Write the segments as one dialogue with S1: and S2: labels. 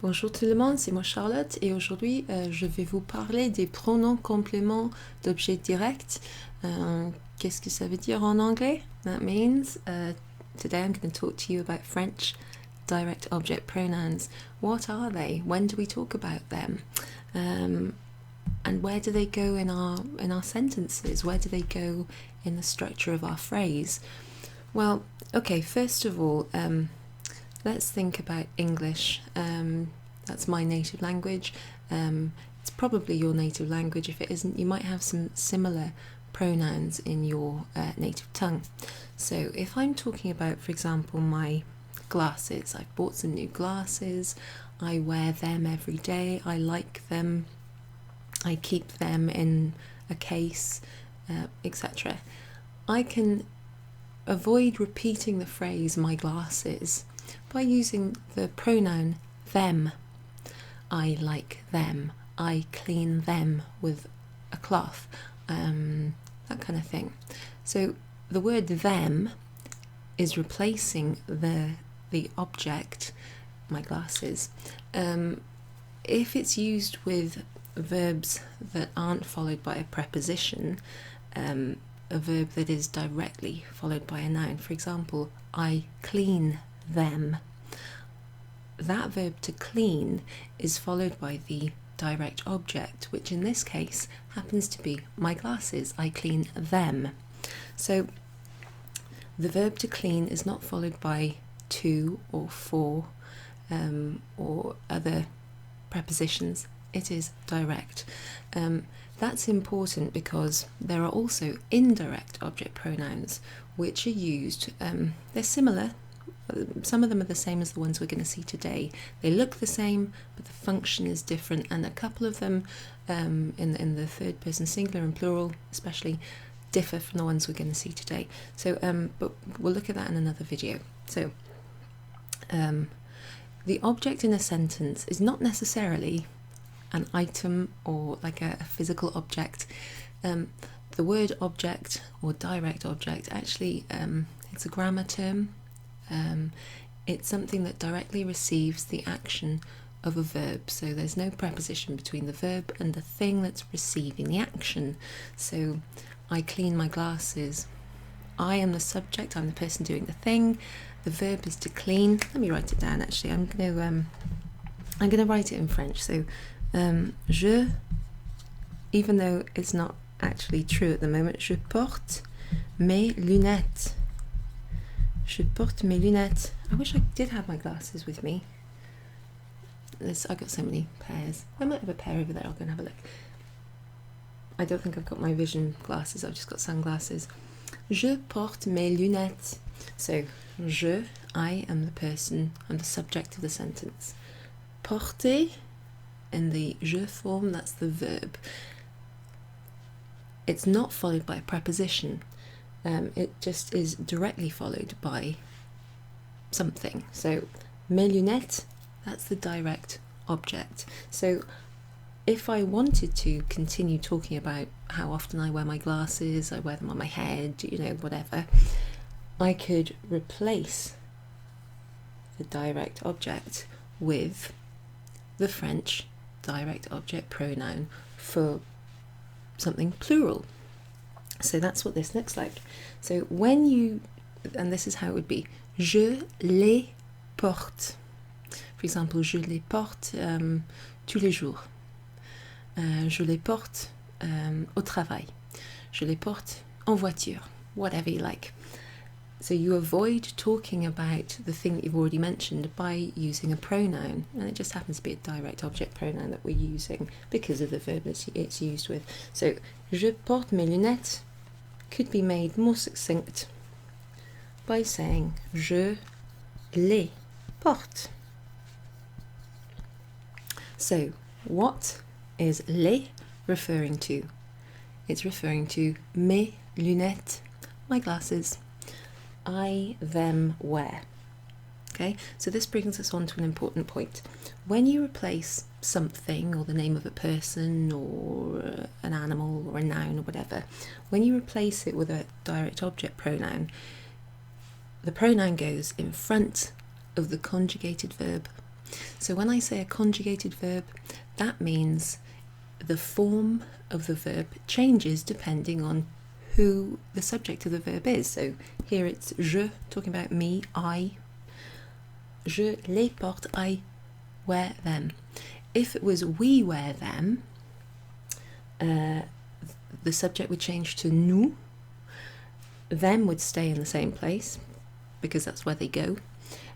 S1: Bonjour tout le monde, c'est moi Charlotte et aujourd'hui je vais vous parler des pronoms compléments d'objet direct. Qu'est-ce que ça veut dire en anglais? That means today I'm going to talk to you about French direct object pronouns. What are they? When do we talk about them? And where do they go in our sentences? Where do they go in the structure of our phrase? Well, okay, first of all, let's think about English. That's my native language. It's probably your native language. If it isn't, you might have some similar pronouns in your native tongue. So if I'm talking about, for example, my glasses, I've bought some new glasses, I wear them every day, I like them, I keep them in a case, etc. I can avoid repeating the phrase my glasses by using the pronoun them. I like them, I clean them with a cloth, that kind of thing. So the word them is replacing the object, my glasses. If it's used with verbs that aren't followed by a preposition, a verb that is directly followed by a noun, for example, I clean them, that verb to clean is followed by the direct object, which in this case happens to be my glasses. I clean them. So the verb to clean is not followed by to or for or other prepositions. It is direct. That's important because there are also indirect object pronouns which are used. They're similar. Some of them are the same as the ones we're going to see today. They look the same, but the function is different, and a couple of them in the third person singular and plural especially differ from the ones we're going to see today. So but we'll look at that in another video. So the object in a sentence is not necessarily an item or like a physical object. The word object or direct object actually it's a grammar term. It's something that directly receives the action of a verb, so there's no preposition between the verb and the thing that's receiving the action. So I clean my glasses, I am the subject, I'm the person doing the thing, the verb is to clean. Let me write it down actually. I'm going to write it in French. So je, even though it's not actually true at the moment, je porte mes lunettes. Je porte mes lunettes. I wish I did have my glasses with me. I've got so many pairs. I might have a pair over there. I'll go and have a look. I don't think I've got my vision glasses. I've just got sunglasses. Je porte mes lunettes. So, je, I am the person. I'm the subject of the sentence. Porter, in the je form, that's the verb. It's not followed by a preposition. It just is directly followed by something. So, mes lunettes, that's the direct object. So, if I wanted to continue talking about how often I wear my glasses, I wear them on my head, whatever, I could replace the direct object with the French direct object pronoun for something plural. So that's what this looks like. So when you, and this is how it would be, je les porte. For example, je les porte tous les jours. Je les porte au travail. Je les porte en voiture. Whatever you like. So you avoid talking about the thing that you've already mentioned by using a pronoun, and it just happens to be a direct object pronoun that we're using because of the verb that it's used with. So, je porte mes lunettes could be made more succinct by saying je les porte. So, what is les referring to? It's referring to mes lunettes, my glasses. I them wear. Okay, so this brings us on to an important point. When you replace something or the name of a person or an animal or a noun or whatever, when you replace it with a direct object pronoun, the pronoun goes in front of the conjugated verb. So when I say a conjugated verb, that means the form of the verb changes depending on who the subject of the verb is. So here it's je, talking about me, I. Je les porte, I wear them. If it was we wear them, the subject would change to nous. Them would stay in the same place because that's where they go.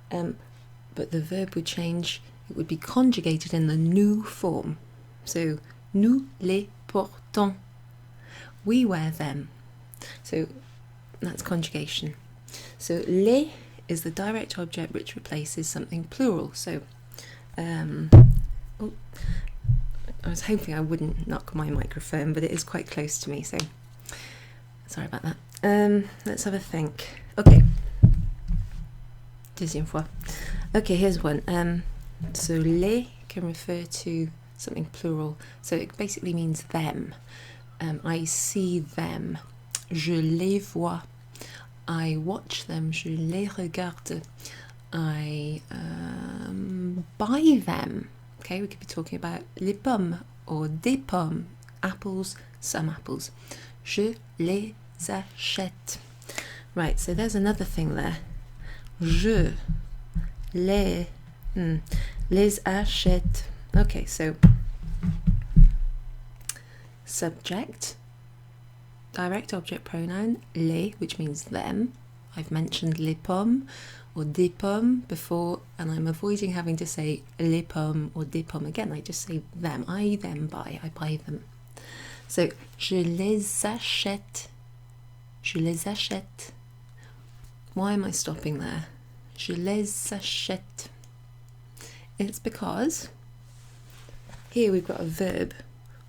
S1: But the verb would change, it would be conjugated in the nous form. So, nous les portons. We wear them. So, that's conjugation. So, les is the direct object which replaces something plural. So, I was hoping I wouldn't knock my microphone, but it is quite close to me, so sorry about that. Let's have a think. Okay. Deuxième fois. Okay, here's one. So les can refer to something plural. So it basically means them. I see them. Je les vois. I watch them. Je les regarde. I buy them. Okay, we could be talking about les pommes or des pommes, apples, some apples. Je les achète. Right, so there's another thing there. Je les achète. Okay, so subject, direct object pronoun, les, which means them. I've mentioned les pommes or des pommes before, and I'm avoiding having to say les pommes or des pommes again. I just say them. I them buy. I buy them. So, je les achète. Je les achète. Why am I stopping there? Je les achète. It's because here we've got a verb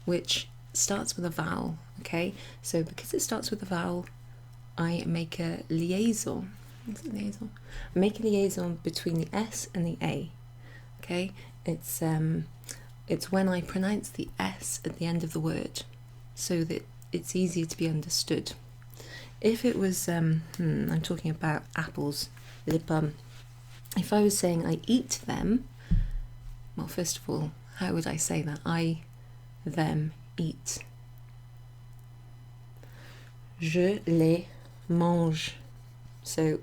S1: which starts with a vowel. Okay, so because it starts with a vowel, I make a liaison. Is it liaison? I make a liaison between the S and the A. Okay, it's when I pronounce the S at the end of the word, so that it's easier to be understood. If it was, I'm talking about apples, les pommes. If I was saying I eat them, well, first of all, how would I say that? I, them, eat. Je les mange. So,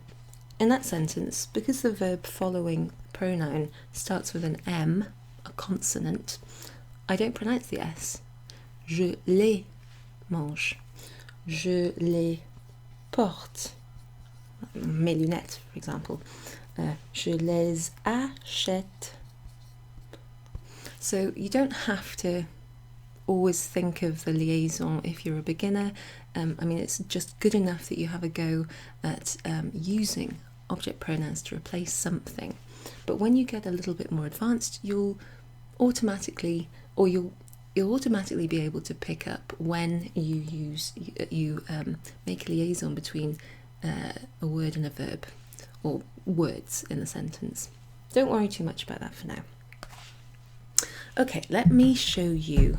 S1: in that sentence, because the verb following pronoun starts with an M, a consonant, I don't pronounce the S. Je les mange. Je les porte. Mes lunettes, for example. Je les achète. So you don't have to always think of the liaison if you're a beginner. I mean, it's just good enough that you have a go at using object pronouns to replace something. But when you get a little bit more advanced, you'll automatically be able to pick up when you make a liaison between a word and a verb, or words in a sentence. Don't worry too much about that for now. Okay, let me show you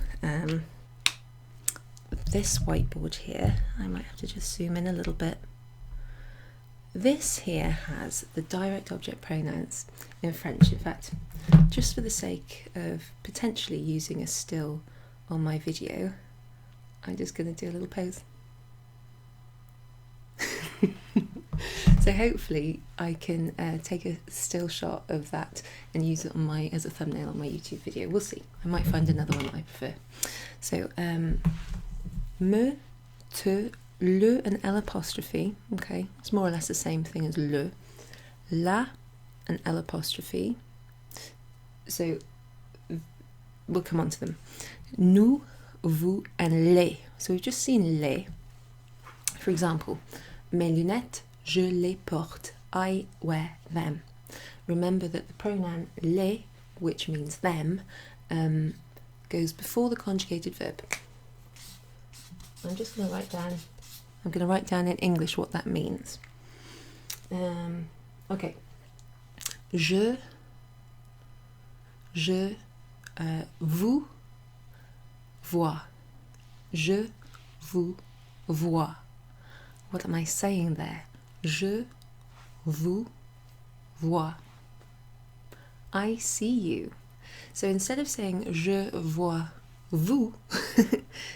S1: this whiteboard here. I might have to just zoom in a little bit. This here has the direct object pronouns in French. In fact, just for the sake of potentially using a still on my video, I'm just going to do a little pose. So hopefully I can take a still shot of that and use it on as a thumbnail on my YouTube video. We'll see. I might find another one that I prefer. So me, te, le and L apostrophe. Okay, it's more or less the same thing as le. La and L apostrophe. So we'll come on to them. Nous, vous and les. So we've just seen les. For example, mes lunettes, je les porte. I wear them. Remember that the pronoun les, which means them, goes before the conjugated verb. I'm just going to write down in English what that means. Okay. Je, vous vois. Je vous vois. What am I saying there? Je vous vois. I see you. So instead of saying je vois vous,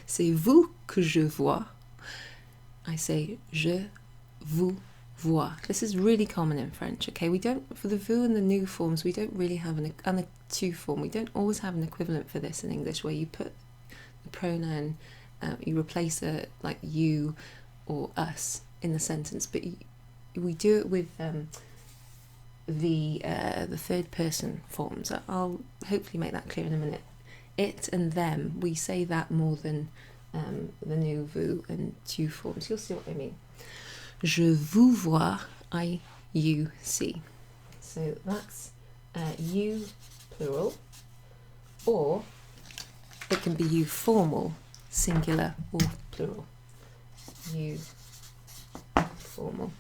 S1: c'est vous que je vois. I say je vous vois. This is really common in French, okay? We don't, for the vous and the nous forms, we don't really have and the tu form, we don't always have an equivalent for this in English where you put the pronoun, you replace a, like you or us in the sentence, but we do it with the third person forms. I'll hopefully make that clear in a minute. It and them, we say that more than the nous, vous and tu forms. You'll see what I mean. Je vous vois, I, you, see. So that's you plural, or it can be you formal, singular or plural. You formal.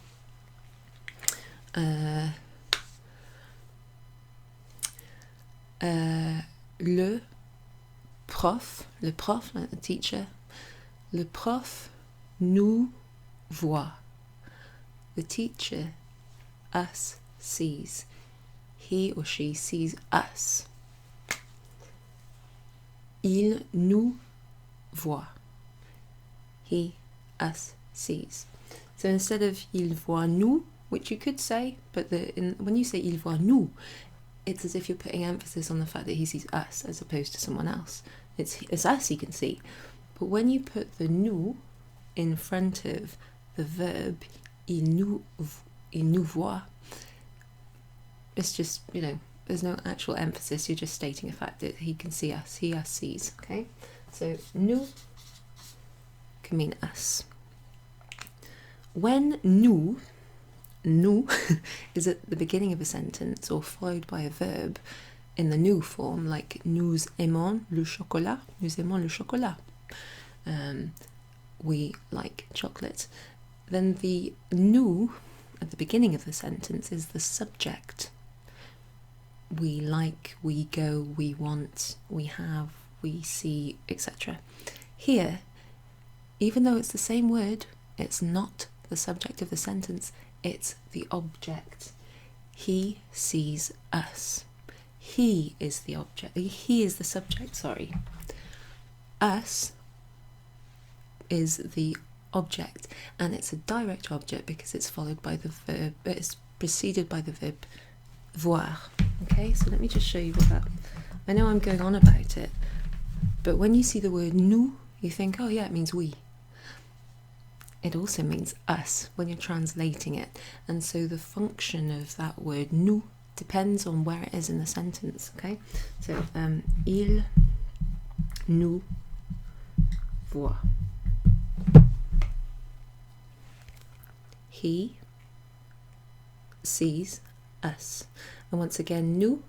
S1: Le prof, like the teacher, le prof nous voit. The teacher, us, sees. He or she sees us. Il nous voit. He, us, sees. So instead of il voit nous, which you could say, but when you say il voit nous, it's as if you're putting emphasis on the fact that he sees us as opposed to someone else. It's us he can see. But when you put the nous in front of the verb il nous voit, it's just, there's no actual emphasis, you're just stating a fact that he can see us, he us sees, okay? So nous can mean us. When nous is at the beginning of a sentence or followed by a verb in the nous form, like nous aimons le chocolat, nous aimons le chocolat, we like chocolate, then the nous at the beginning of the sentence is the subject. We like, we go, we want, we have, we see, etc. Here, even though it's the same word, it's not the subject of the sentence, it's the object. He sees us. He is the object. He is the subject, sorry. Us is the object, and it's a direct object because it's followed by the verb, it's preceded by the verb voir. Okay, so let me just show you what that, I know I'm going on about it, but when you see the word nous, you think, oh yeah, it means we. It also means us when you're translating it, and so the function of that word nous depends on where it is in the sentence, okay? So, il nous voit. He sees us. And once again, nous,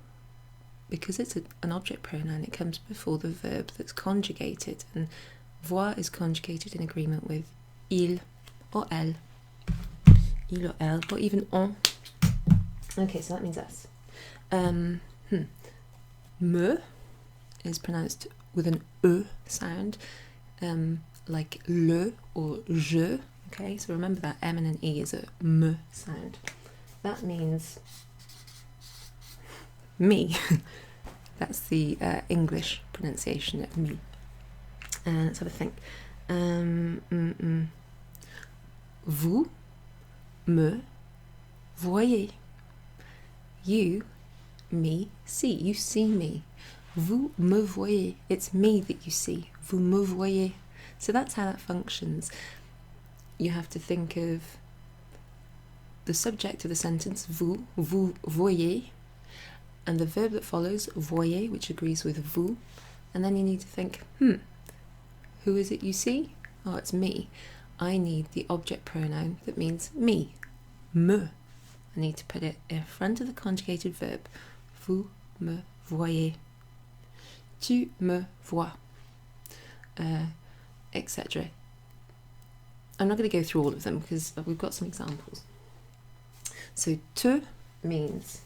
S1: because it's an object pronoun, it comes before the verb that's conjugated, and voir is conjugated in agreement with il or elle, il or elle, or even on. Okay, so that means us. Me is pronounced with an e sound, like le or je. Okay, so remember that M and an E is a me sound. That means me. That's the English pronunciation of me. Let's have a think. Vous me voyez. You, me, see. You see me. Vous me voyez. It's me that you see. Vous me voyez. So that's how that functions. You have to think of the subject of the sentence, vous voyez, and the verb that follows, voyez, which agrees with vous, and then you need to think, who is it you see? Oh, it's me. I need the object pronoun that means me, me. I need to put it in front of the conjugated verb, vous me voyez, tu me vois, etc. I'm not going to go through all of them because we've got some examples. So, te means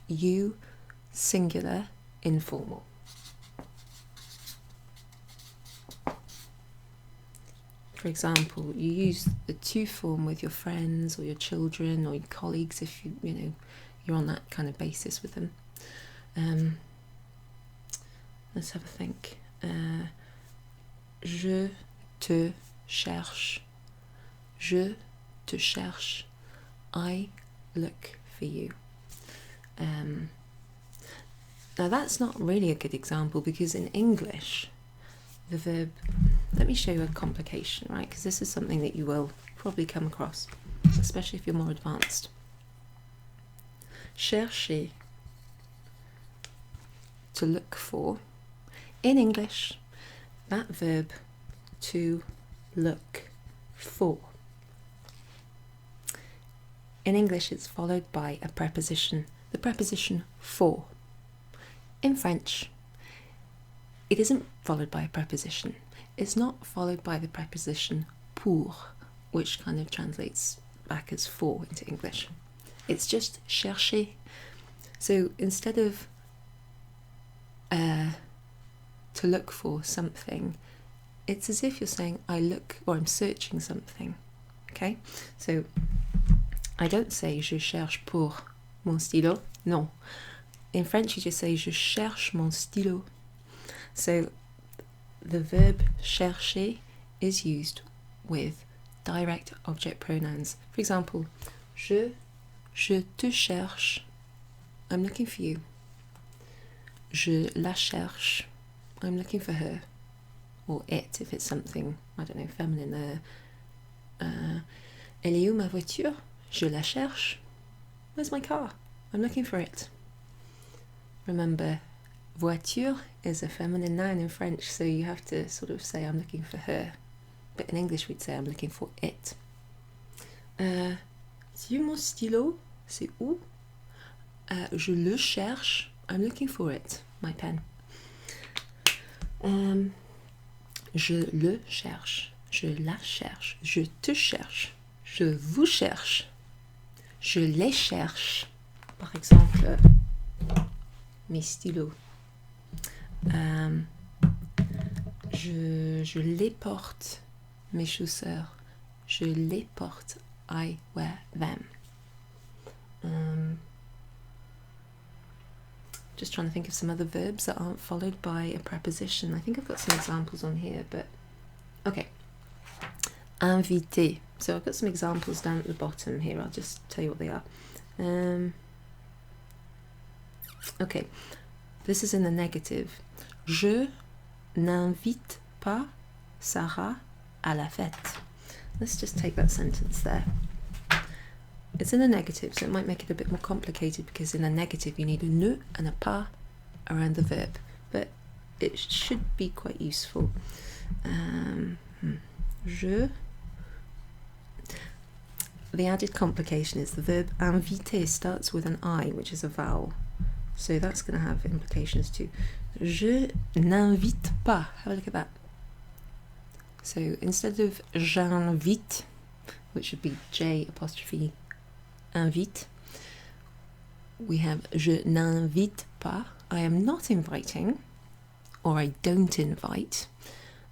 S1: you, singular, informal. For example, you use the tu form with your friends or your children or your colleagues if you you're on that kind of basis with them. Let's have a think. Je te cherche. Je te cherche. I look for you. Now that's not really a good example, because in English, the verb, let me show you a complication, right? Because this is something that you will probably come across, especially if you're more advanced. Chercher, to look for. In English, that verb, to look for, in English it's followed by a preposition, the preposition for. In French, it isn't followed by a preposition. It's not followed by the preposition pour, which kind of translates back as for into English. It's just chercher. So instead of to look for something, it's as if you're saying I look, or I'm searching something. Okay? So I don't say je cherche pour mon stylo. No. In French, you just say je cherche mon stylo. So the verb chercher is used with direct object pronouns. For example, je te cherche. I'm looking for you. Je la cherche. I'm looking for her. Or it, if it's something, I don't know, feminine. Elle est où ma voiture? Je la cherche. Where's my car? I'm looking for it. Remember, voiture is a feminine noun in French, so you have to sort of say I'm looking for her. But in English we'd say I'm looking for it. C'est mon stylo? C'est où? Je le cherche. I'm looking for it. My pen. Je le cherche. Je la cherche. Je te cherche. Je vous cherche. Je les cherche. Par exemple, mes stylos. Je les porte, mes chaussures. Je les porte. I wear them. Just trying to think of some other verbs that aren't followed by a preposition. I think I've got some examples on here, but okay. Inviter. So I've got some examples down at the bottom here. I'll just tell you what they are. Okay, this is in the negative. Je n'invite pas Sarah à la fête. Let's just take that sentence there. It's in the negative, so it might make it a bit more complicated, because in a negative you need a ne and a pas around the verb, but it should be quite useful. The added complication is the verb inviter starts with an I, which is a vowel. So that's going to have implications too. Je n'invite pas. Have a look at that. So instead of j'invite, which would be J apostrophe invite, we have je n'invite pas. I am not inviting, or I don't invite.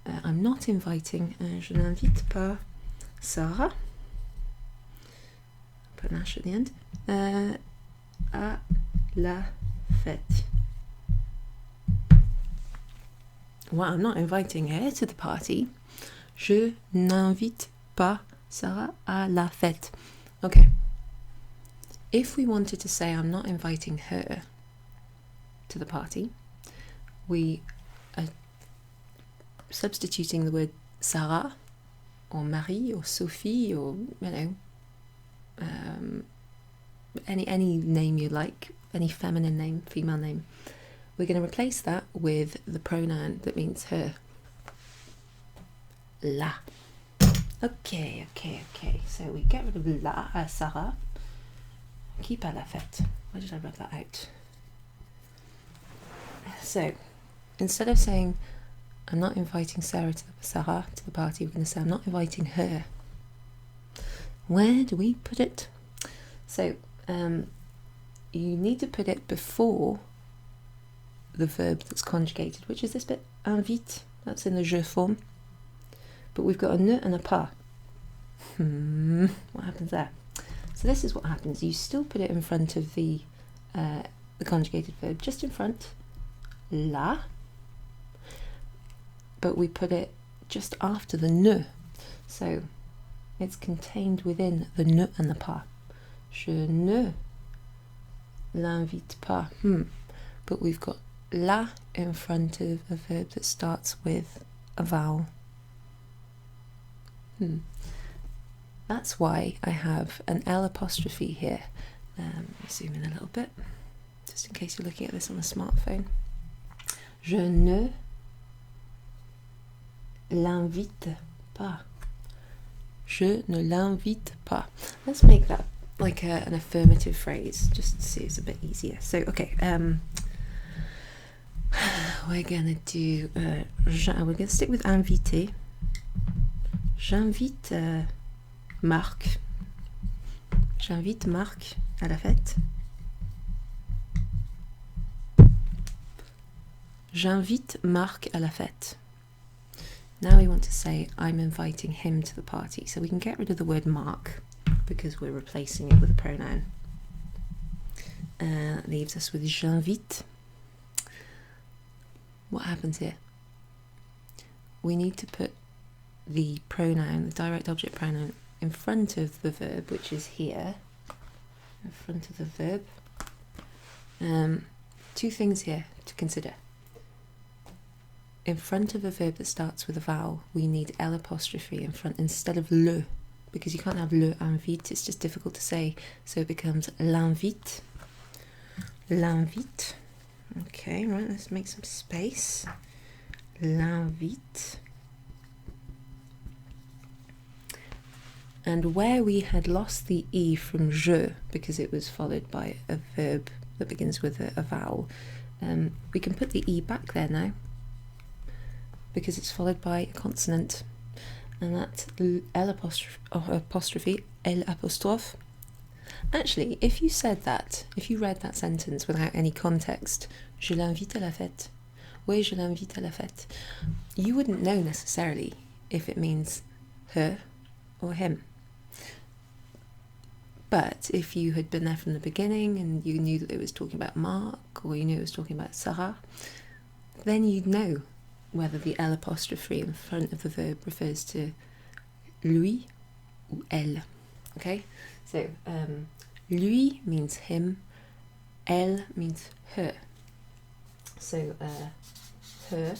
S1: I'm not inviting. Je n'invite pas Sarah. Put an ash at the end. À la fête. Well, I'm not inviting her to the party. Je n'invite pas Sarah à la fête. Okay. If we wanted to say I'm not inviting her to the party, we are substituting the word Sarah or Marie or Sophie, or any name you like, any feminine name, female name. We're going to replace that with the pronoun that means her. La. Okay. So we get rid of la, Sarah. Keep à la fête. Why did I rub that out? So instead of saying I'm not inviting Sarah to the party, we're going to say I'm not inviting her. Where do we put it? So you need to put it before the verb that's conjugated, which is this bit, invite. That's in the je form. But we've got a ne and a pas. What happens there? So this is what happens. You still put it in front of the conjugated verb, just in front, la, but we put it just after the ne. So it's contained within the ne and the pas. Je ne l'invite pas. But we've got la in front of a verb that starts with a vowel. That's why I have an L apostrophe here. Let me zoom in a little bit, just in case you're looking at this on a smartphone. Je ne l'invite pas. Je ne l'invite pas. Let's make that like an affirmative phrase, just to see it's a bit easier. So, okay, we're gonna do. We're gonna stick with inviter. J'invite Marc. J'invite Marc à la fête. J'invite Marc à la fête. Now we want to say I'm inviting him to the party. So we can get rid of the word Marc because we're replacing it with a pronoun. That leaves us with j'invite. What happens here? We need to put the pronoun, the direct object pronoun, in front of the verb, which is here, in front of the verb. Two things here to consider. In front of a verb that starts with a vowel, we need L apostrophe in front instead of le, because you can't have le invite, it's just difficult to say, so it becomes l'invite. L'invite. Okay, right, let's make some space. L'invite. And where we had lost the E from je, because it was followed by a verb that begins with a vowel, we can put the E back there now, because it's followed by a consonant, and that's L apostrophe, L apostrophe. Actually, if you said that, if you read that sentence without any context, je l'invite à la fête, oui, je l'invite à la fête, you wouldn't know necessarily if it means her or him. But if you had been there from the beginning and you knew that it was talking about Mark, or you knew it was talking about Sarah, then you'd know whether the L apostrophe in front of the verb refers to lui or elle. Okay, so lui means him, elle means her. So her,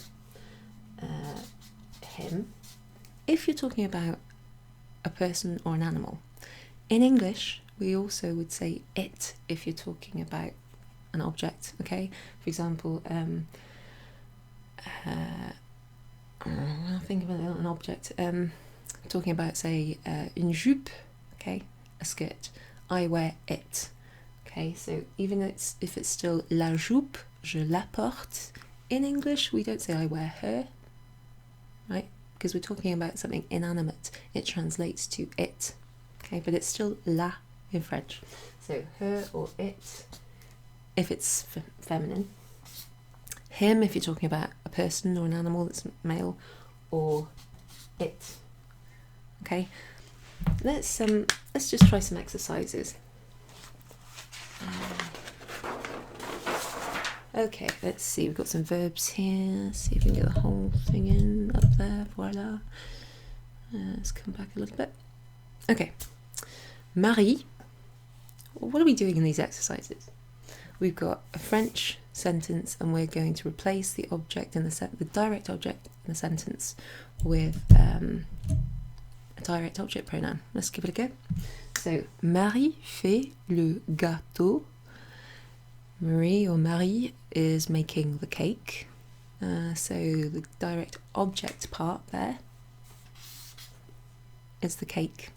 S1: him. If you're talking about a person or an animal, in English we also would say it if you're talking about an object. Okay, for example, I'll think of an object. Talking about, say, une jupe, okay, a skirt. I wear it. Okay, so even if it's still la jupe, je la porte. In English, we don't say I wear her, right? Because we're talking about something inanimate. It translates to it. Okay, but it's still la in French. So her or it, if it's feminine. Him, if you're talking about a person or an animal that's male, or it. Okay, let's just try some exercises. Okay, let's see. We've got some verbs here. See if we can get the whole thing in up there. Voila. Let's come back a little bit. Okay, Marie. What are we doing in these exercises? We've got a French sentence, and we're going to replace the object in the direct object in the sentence with a direct object pronoun. Let's give it a go. So, Marie fait le gâteau. Marie or Marie is making the cake. So the direct object part there is the cake.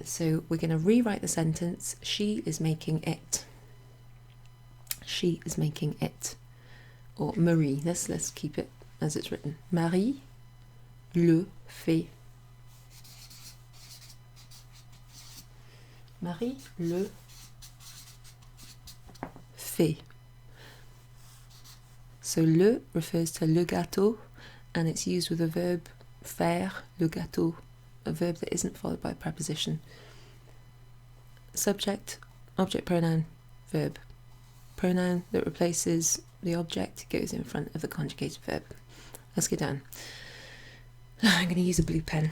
S1: So we're going to rewrite the sentence. She is making it. She is making it. Or Marie. Let's keep it as it's written. Marie le fait. Marie le fait. So le refers to le gâteau, and it's used with the verb faire le gâteau, a verb that isn't followed by a preposition. subject, object pronoun, verb. Pronoun that replaces the object goes in front of the conjugated verb. Let's get down. I'm going to use a blue pen.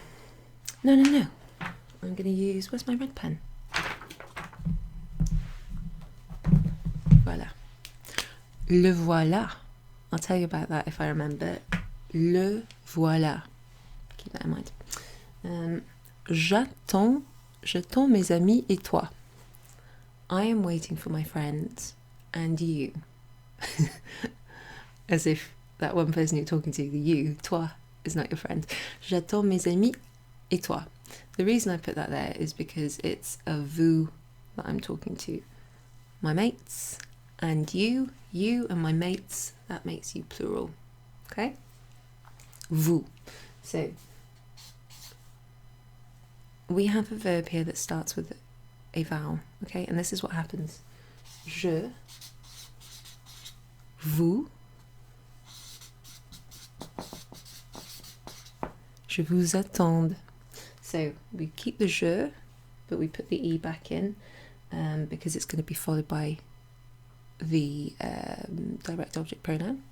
S1: No. I'm going to use, where's my red pen? Voilà. Le voilà. I'll tell you about that if I remember. Le voilà. Keep that in mind. J'attends mes amis et toi. I am waiting for my friends and you. As if that one person you're talking to, the you, toi, is not your friend. J'attends mes amis et toi. The reason I put that there is because it's a vous that I'm talking to. My mates and you and my mates, that makes you plural. Okay? Vous. So, we have a verb here that starts with a vowel, okay? And this is what happens. Je, vous, je vous attends. So we keep the je, but we put the e back in because it's going to be followed by the direct object pronoun.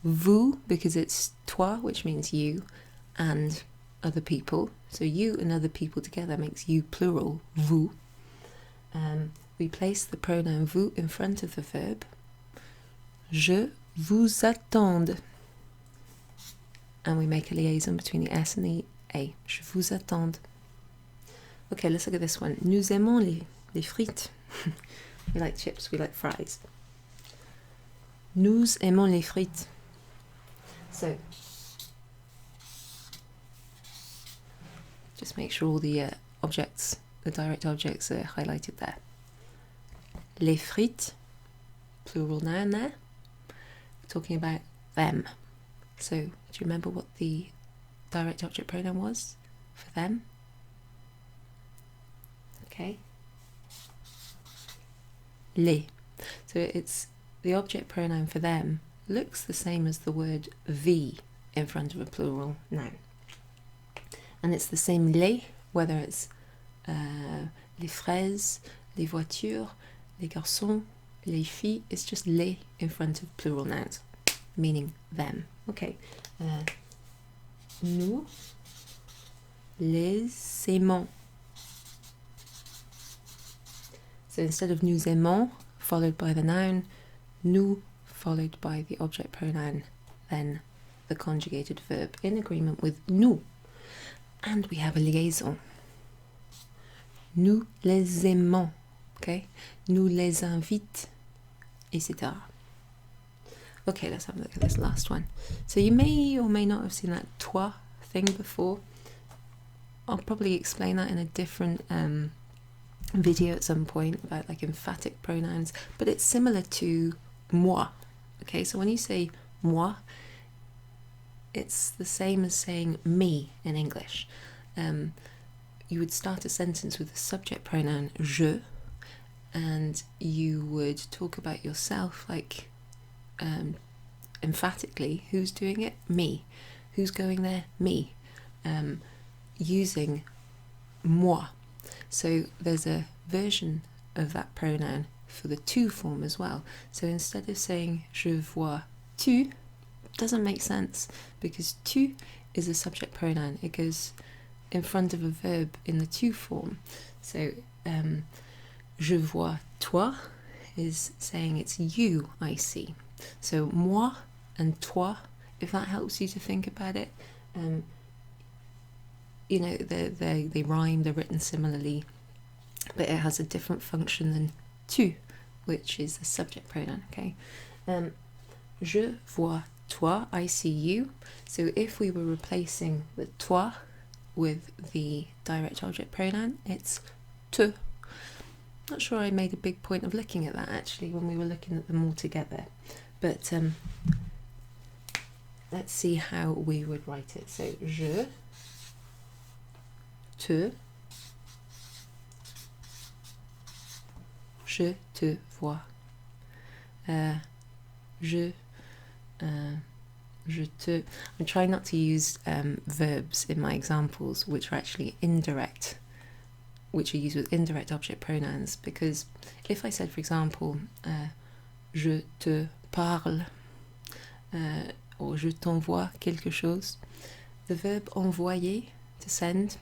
S1: Vous, because it's toi, which means you, and other people. So you and other people together makes you plural, vous. We place the pronoun vous in front of the verb. Je vous attends. And we make a liaison between the S and the A. Je vous attends. Okay, let's look at this one. Nous aimons les frites. We like chips, we like fries. Nous aimons les frites. So, just make sure all the objects, the direct objects are highlighted there. Les frites, plural noun there. We're talking about them. So, do you remember what the direct object pronoun was for them? Okay. Les. So it's the object pronoun for them looks the same as the word the in front of a plural noun. And it's the same les, whether it's les fraises, les voitures, les garçons, les filles. It's just les in front of plural nouns, meaning them. Okay. Nous les aimons. So instead of nous aimons followed by the noun, nous followed by the object pronoun, then the conjugated verb in agreement with nous. And we have a liaison. Nous les aimons. Okay? Nous les invite, etc. Okay, let's have a look at this last one. So you may or may not have seen that toi thing before. I'll probably explain that in a different video at some point about like emphatic pronouns, but it's similar to moi. Okay, so when you say moi, it's the same as saying me in English. You would start a sentence with the subject pronoun je, and you would talk about yourself like emphatically. Who's doing it? Me. Who's going there? Me. Using moi. So there's a version of that pronoun for the tu form as well. So instead of saying je vois tu, doesn't make sense because tu is a subject pronoun. It goes in front of a verb in the tu form. So je vois toi is saying it's you I see. So moi and toi, if that helps you to think about it, you know, they rhyme, they're written similarly, but it has a different function than tu, which is the subject pronoun, okay? Je vois toi, I see you. So if we were replacing the toi with the direct object pronoun, it's te. Not sure I made a big point of looking at that actually when we were looking at them all together, but let's see how we would write it. So je, te, je te vois, je te. I'm trying not to use verbs in my examples which are actually indirect which are used with indirect object pronouns, because if I said, for example, je te parle, or je t'envoie quelque chose, the verb envoyer, to send,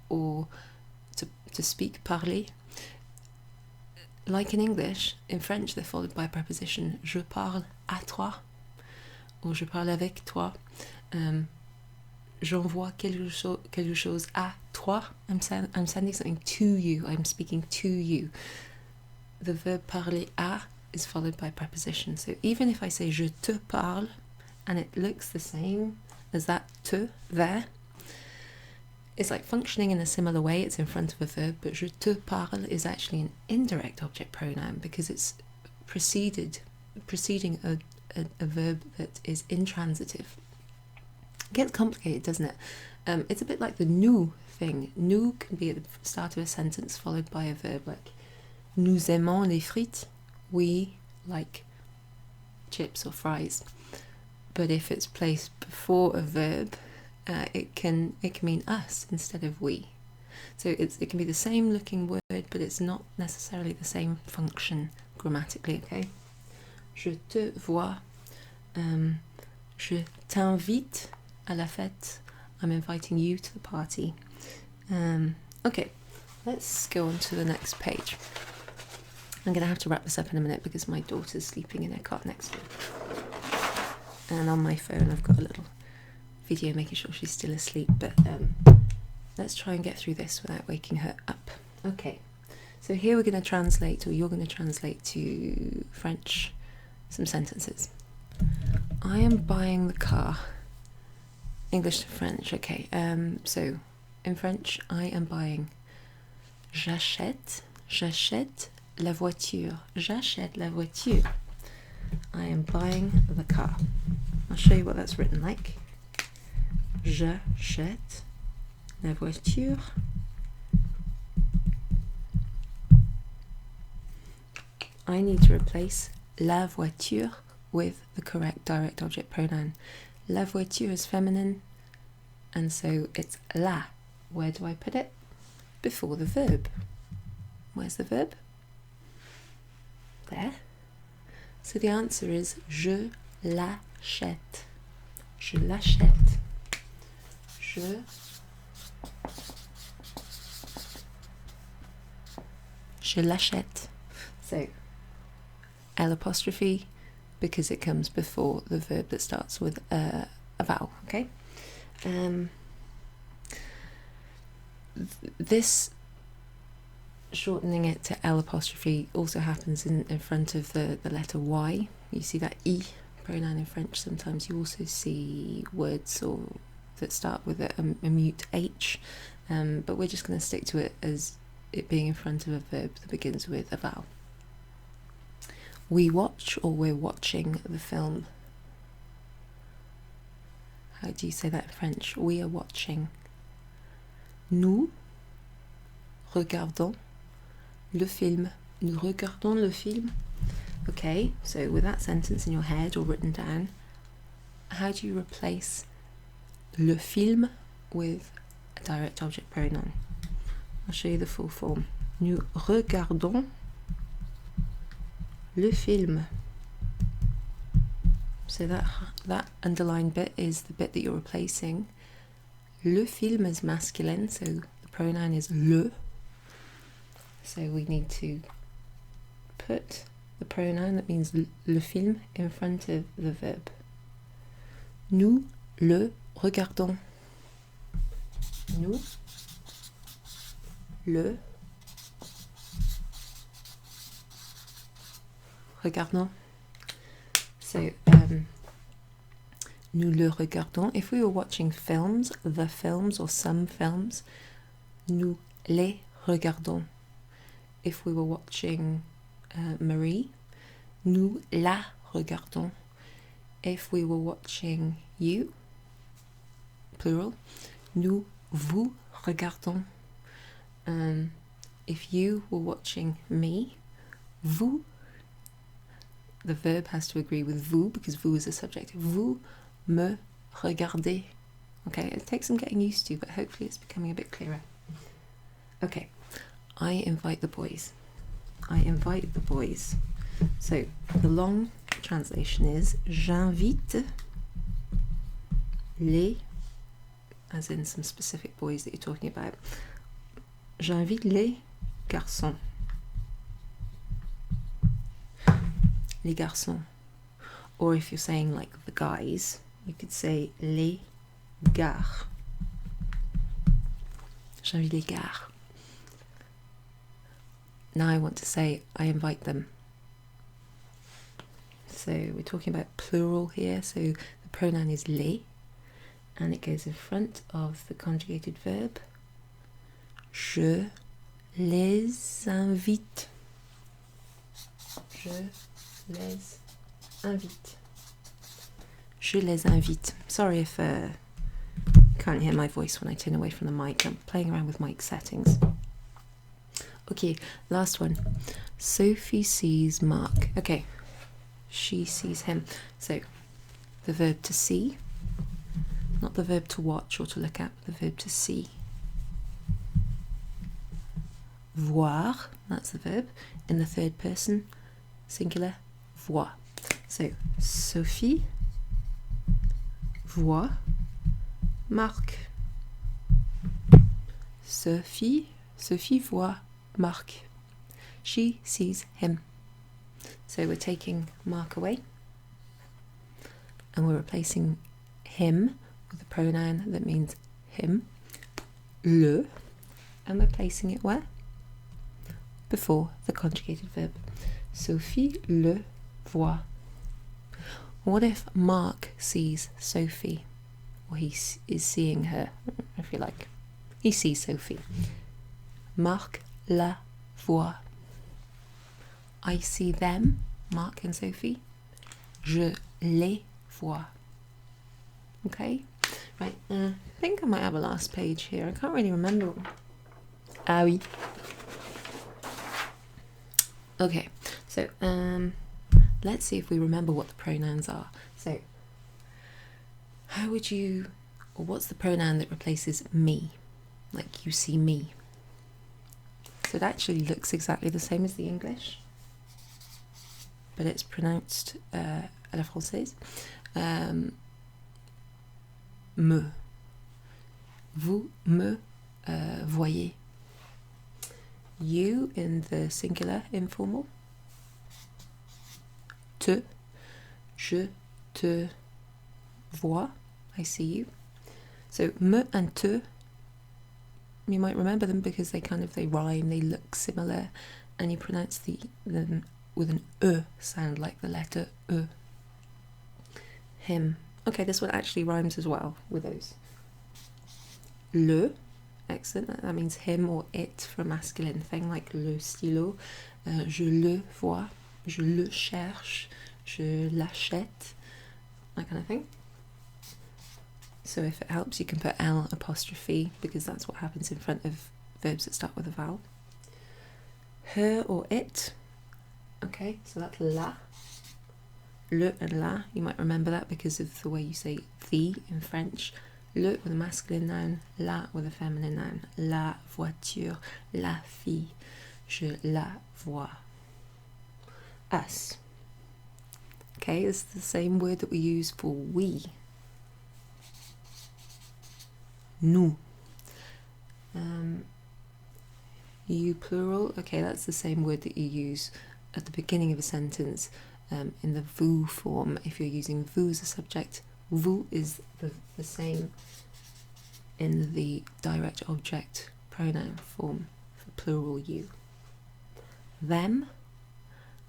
S1: or to speak, parler, like in English, in French they're followed by a preposition, je parle à toi, or je parle avec toi. J'envoie quelque chose à toi. I'm sending something to you. I'm speaking to you. The verb parler à is followed by a preposition. So even if I say je te parle, and it looks the same as that te there, it's like functioning in a similar way. It's in front of a verb, but je te parle is actually an indirect object pronoun because it's preceding a verb that is intransitive. It gets complicated, doesn't it? It's a bit like the nous thing. Nous can be at the start of a sentence followed by a verb, like nous aimons les frites. We like chips or fries. But if it's placed before a verb, it can mean us instead of we. So it can be the same looking word, but it's not necessarily the same function grammatically. Okay. Je te vois. Je t'invite à la fête. I'm inviting you to the party. Okay, let's go on to the next page. I'm going to have to wrap this up in a minute because my daughter's sleeping in her cot next door. And on my phone I've got a little video making sure she's still asleep, but let's try and get through this without waking her up. Okay, so here we're going to translate, or you're going to translate to French, some sentences. I am buying the car. English to French, okay. So in French, I am buying. J'achète la voiture. J'achète la voiture. I am buying the car. I'll show you what that's written like. J'achète la voiture. I need to replace la voiture with the correct direct object pronoun. La voiture is feminine, and so it's la. Where do I put it? Before the verb. Where's the verb? There. So the answer is je l'achète. Je l'achète. Je l'achète. So L apostrophe, because it comes before the verb that starts with a vowel, okay? This shortening it to L apostrophe also happens in front of the letter Y. You see that E pronoun in French. Sometimes you also see words that start with a mute H, but we're just going to stick to it as it being in front of a verb that begins with a vowel. We watch, or we're watching the film. How do you say that in French? We are watching. Nous regardons le film. Nous regardons le film. Okay, so with that sentence in your head or written down, how do you replace le film with a direct object pronoun? I'll show you the full form. Nous regardons le film. So that underlined bit is the bit that you're replacing. Le film is masculine, so the pronoun is le. So we need to put the pronoun that means le film in front of the verb. Nous le regardons. Nous le regardons. So nous le regardons. If we were watching films, the films or some films, nous les regardons. If we were watching Marie, nous la regardons. If we were watching you, plural, nous vous regardons. If you were watching me, vous, the verb has to agree with vous because vous is a subject. Vous me regardez. Okay, it takes some getting used to, but hopefully it's becoming a bit clearer. Okay, I invite the boys. I invite the boys. So the long translation is j'invite les, as in some specific boys that you're talking about. J'invite les garçons. Les garçons. Or if you're saying like the guys, you could say les gars. J'invite les gars. Now I want to say I invite them. So we're talking about plural here, so the pronoun is les, and it goes in front of the conjugated verb. Je les invite. Je les invite. Je les invite. Sorry if you can't hear my voice when I turn away from the mic. I'm playing around with mic settings. Okay, last one. Sophie sees Mark. Okay, she sees him. So the verb to see, not the verb to watch or to look at, but the verb to see. Voir, that's the verb, in the third person, singular, voit. So Sophie voit Marc. Sophie voit Marc. She sees him. So we're taking Marc away and we're replacing him with a pronoun that means him, le, and we're placing it where? Before the conjugated verb. Sophie le voit. What if Mark sees Sophie? Or he is seeing her, if you like. He sees Sophie. Marc la voit. I see them, Mark and Sophie. Je les vois. Okay? Right, I think I might have a last page here. I can't really remember. Ah oui. Okay, so let's see if we remember what the pronouns are. So, how would you, or what's the pronoun that replaces me? Like you see me. So it actually looks exactly the same as the English, but it's pronounced à la française. Me. Vous me voyez. You in the singular informal. Te. Je te vois. I see you. So me and te, you might remember them because they rhyme, they look similar, and you pronounce them with an e sound, like the letter e. Him. Okay, this one actually rhymes as well with those. Le. Excellent. That means him or it for a masculine thing, like le stylo. Je le vois. Je le cherche. Je l'achète. That kind of thing. So if it helps, you can put L apostrophe because that's what happens in front of verbs that start with a vowel. Her or it. Okay, so that's la. Le and la. You might remember that because of the way you say the in French. Le with a masculine noun, la with a feminine noun. La voiture, la fille, je la vois. Us. Okay, it's the same word that we use for we. Nous. You plural. Okay, that's the same word that you use at the beginning of a sentence in the vous form. If you're using vous as a subject, vous is the same in the direct object pronoun form for plural you. Them,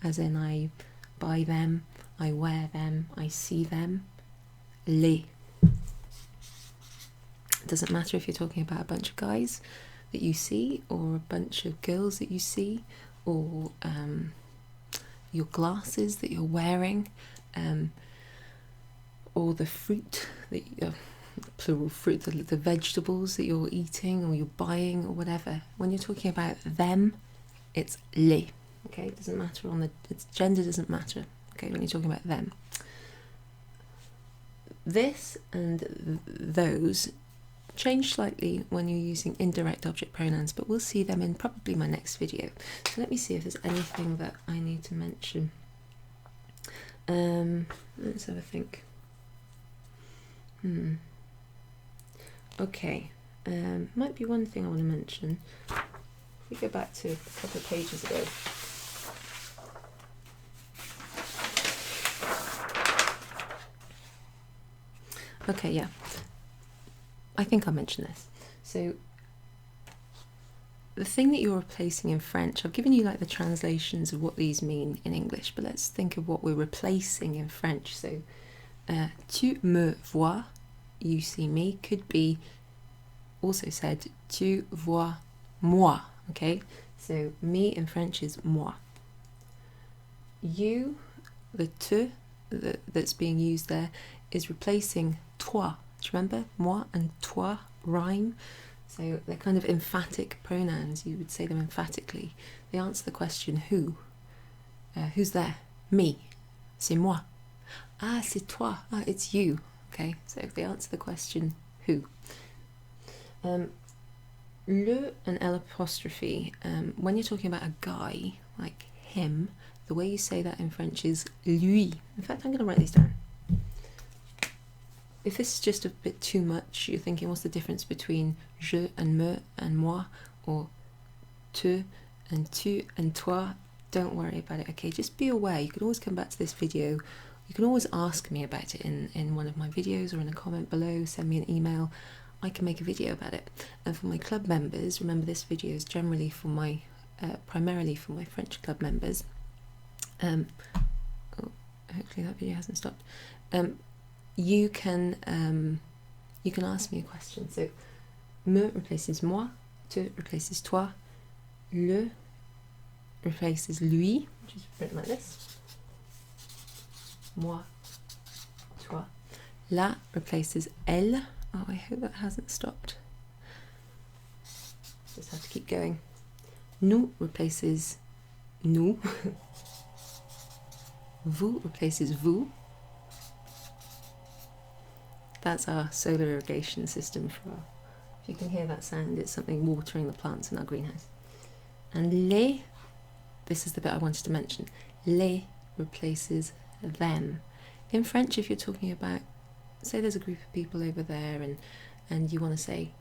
S1: as in I buy them, I wear them, I see them. Les. It doesn't matter if you're talking about a bunch of guys that you see or a bunch of girls that you see, or your glasses that you're wearing, or the fruit that plural fruit, the vegetables that you're eating or you're buying or whatever. When you're talking about them, it's les. Okay, it doesn't matter its gender doesn't matter. Okay, when you're talking about them. This and those change slightly when you're using indirect object pronouns, but we'll see them in probably my next video. So let me see if there's anything that I need to mention. Let's have a think. Okay, might be one thing I want to mention. If we go back to a couple of pages ago. Okay, yeah, I think I'll mention this. So the thing that you're replacing in French, I've given you like the translations of what these mean in English, but let's think of what we're replacing in French. So tu me vois, you see me, could be also said tu vois moi, okay? So me in French is moi. You, the te that's being used there, is replacing toi. Do you remember? Moi and toi rhyme. So they're kind of emphatic pronouns. You would say them emphatically. They answer the question who. Who's there? Me. C'est moi. Ah, c'est toi. Ah, it's you. Okay, so they answer the question who. Le and L apostrophe. When you're talking about a guy, like him, the way you say that in French is lui. In fact, I'm going to write these down. If this is just a bit too much, you're thinking what's the difference between je and me and moi, or te and tu and toi, don't worry about it, okay? Just be aware. You can always come back to this video. You can always ask me about it in one of my videos or in a comment below, send me an email. I can make a video about it. And for my club members, remember this video is generally for my, primarily for my French club members. Oh, hopefully that video hasn't stopped. You can ask me a question. So, me replaces moi, te replaces toi, le replaces lui, which is written like this. Moi, toi. La replaces elle. Oh, I hope that hasn't stopped. Just have to keep going. Nous replaces nous. Vous replaces vous. That's our solar irrigation system for our, if you can hear that sound, it's something watering the plants in our greenhouse. And les, this is the bit I wanted to mention, les replaces them. In French, if you're talking about, say there's a group of people over there and you want to say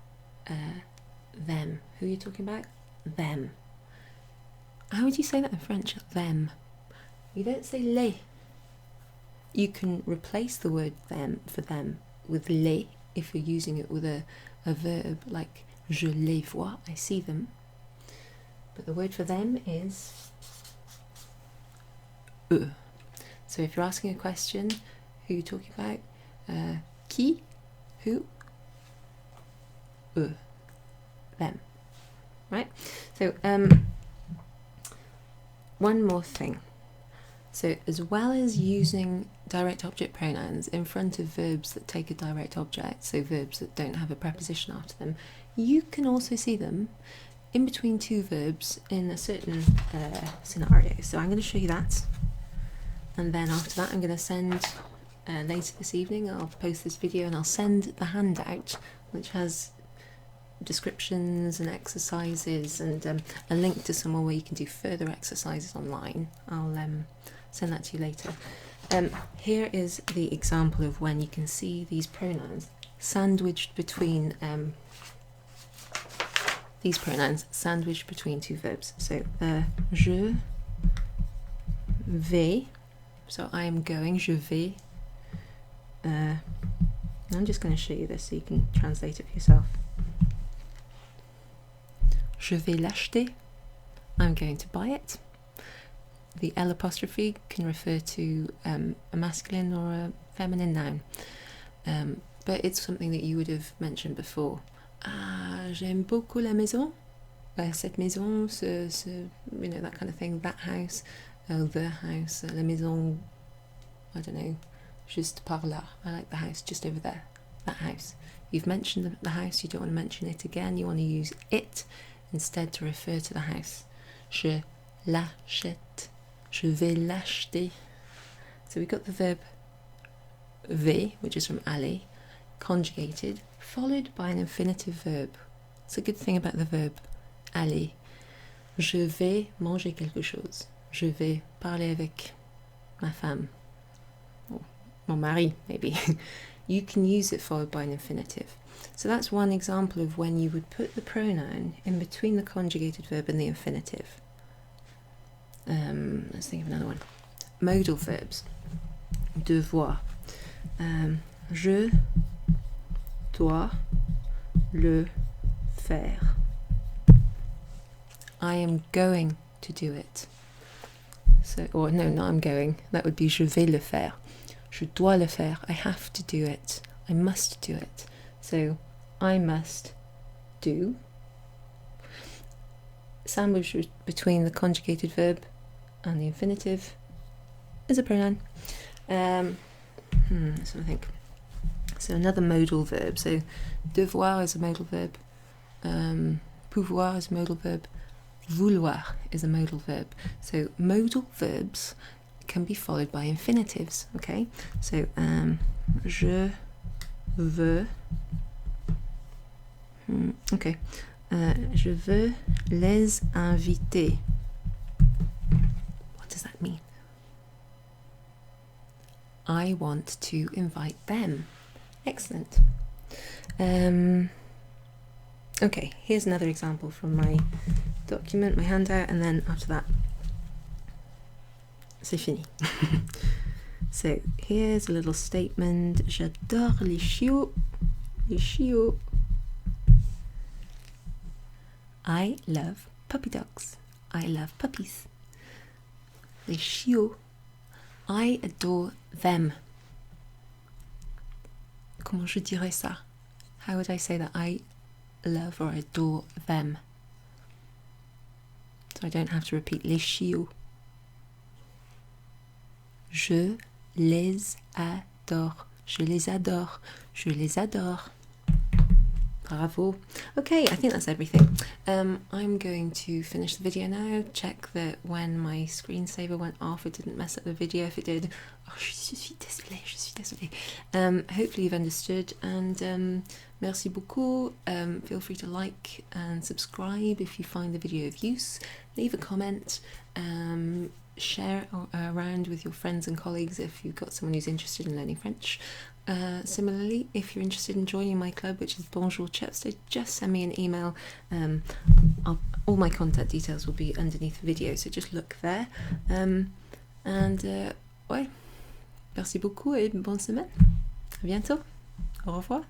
S1: them, who are you talking about? Them. How would you say that in French? Them. You don't say les. You can replace the word them for them with les if you're using it with a verb like je les vois, I see them. But the word for them is eux. So if you're asking a question, who are you talking about? Qui? Who? Eux. Them. Right? So one more thing. So as well as using direct object pronouns in front of verbs that take a direct object, so verbs that don't have a preposition after them, you can also see them in between two verbs in a certain scenario. So I'm going to show you that, and then after that I'm going to send, later this evening I'll post this video and I'll send the handout which has descriptions and exercises and a link to somewhere where you can do further exercises online. I'll send that to you later. Here is the example of when you can see these pronouns sandwiched between two verbs. So je vais, so I am going, je vais. I'm just going to show you this so you can translate it for yourself. Je vais l'acheter, I'm going to buy it. The L apostrophe can refer to a masculine or a feminine noun, but it's something that you would have mentioned before. Ah, j'aime beaucoup la maison. Cette maison, you know, that kind of thing. That house, the house, la maison, I don't know, juste par là. I like the house just over there, that house. You've mentioned the house, you don't want to mention it again, you want to use it instead to refer to the house. Je l'achète. Je vais l'acheter. So we've got the verb vais, which is from aller, conjugated, followed by an infinitive verb. It's a good thing about the verb aller. Je vais manger quelque chose. Je vais parler avec ma femme. Or mon mari, maybe. You can use it followed by an infinitive. So that's one example of when you would put the pronoun in between the conjugated verb and the infinitive. Let's think of another one. Modal verbs. Devoir. Je dois le faire. I am going to do it. So, or no, not I'm going. That would be je vais le faire. Je dois le faire. I have to do it. I must do it. So, I must do. Sandwiched between the conjugated verb and the infinitive is a pronoun. Let's think. So another modal verb. So devoir is a modal verb. Pouvoir is a modal verb. Vouloir is a modal verb. So modal verbs can be followed by infinitives. Okay. So je veux. Okay. Je veux les inviter. What does that mean? I want to invite them. Excellent. Okay, here's another example from my document, my handout, and then after that, c'est fini. So here's a little statement. J'adore les chiots. Les chiots. I love puppy dogs. I love puppies. Les chiots. I adore them. Comment je dirais ça? How would I say that? I love or adore them. So I don't have to repeat les chiots. Je les adore. Je les adore. Je les adore. Bravo. Okay, I think that's everything. I'm going to finish the video now. Check that when my screensaver went off, it didn't mess up the video. If it did, oh, je suis désolée. Hopefully you've understood, and merci beaucoup. Feel free to like and subscribe if you find the video of use. Leave a comment. Share around with your friends and colleagues if you've got someone who's interested in learning French. Similarly, if you're interested in joining my club, which is Bonjour, Chepstow, just send me an email. All my contact details will be underneath the video, so just look there. Ouais, merci beaucoup et bonne semaine. À bientôt. Au revoir.